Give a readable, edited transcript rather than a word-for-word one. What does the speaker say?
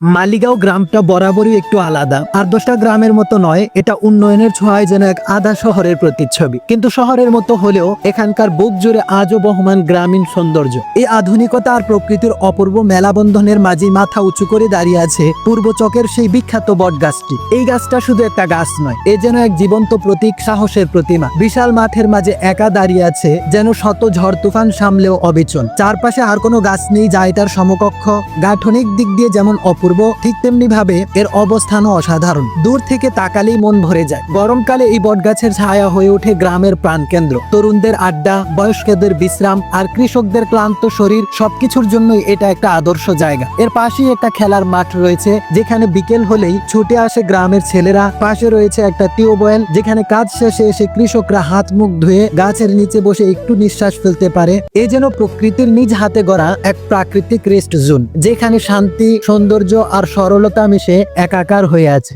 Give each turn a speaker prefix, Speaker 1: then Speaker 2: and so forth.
Speaker 1: মালিগাঁও গ্রামটা বরাবরই একটু আলাদা। আর 10টা গ্রামের মতো নয়, এটা উন্নয়নের ছোঁয়ায় যেন এক আধা শহরের প্রতিচ্ছবি। কিন্তু শহরের মতো হলেও এখানকার বুক জুড়ে আজও বহমান গ্রামীণ সৌন্দর্য। এই আধুনিকতা আর প্রকৃতির অপূর্ব মেলাবন্ধনের মাঝে মাথা উঁচু করে দাঁড়িয়ে আছে পূর্ব চকের সেই বিখ্যাত বট গাছটি। এই গাছটা শুধু একটা গাছ নয়, এ যেন এক জীবন্ত প্রতীক, সাহসের প্রতিমা। বিশাল মাঠের মাঝে একা দাঁড়িয়ে আছে, যেন শত ঝড় তুফান সামলেও অবিচল। চারপাশে আর কোনো গাছ নেই যা এটার সমকক্ষ। গাঠনিক দিক দিয়ে যেমন অপূর্ব, ঠিক তেমনি ভাবে এর অবস্থানও অসাধারণ। দূর থেকে তাকালেই মন ভরে যায়। গরমকালে এই বটগাছের ছায়া হয়ে ওঠে গ্রামের প্রাণকেন্দ্র। তরুণদের আড্ডা, বয়স্কদের বিশ্রাম আর কৃষকদের ক্লান্ত শরীর, সবকিছুর জন্যই এটা একটা আদর্শ জায়গা। এর পাশেই একটা খেলার মাঠ রয়েছে, যেখানে বিকেল হলেই ছুটে আসে গ্রামের ছেলেরা। পাশে রয়েছে একটা টিউবওয়েল, যেখানে কাজ শেষে এসে কৃষকরা হাত মুখ ধুয়ে গাছের নিচে বসে একটু নিঃশ্বাস ফেলতে পারে। এ যেন প্রকৃতির নিজ হাতে গড়া এক প্রাকৃতিক রেস্ট জোন, যেখানে শান্তি, সৌন্দর্য আর সরলতা মিশে একাকার হয়ে আছে।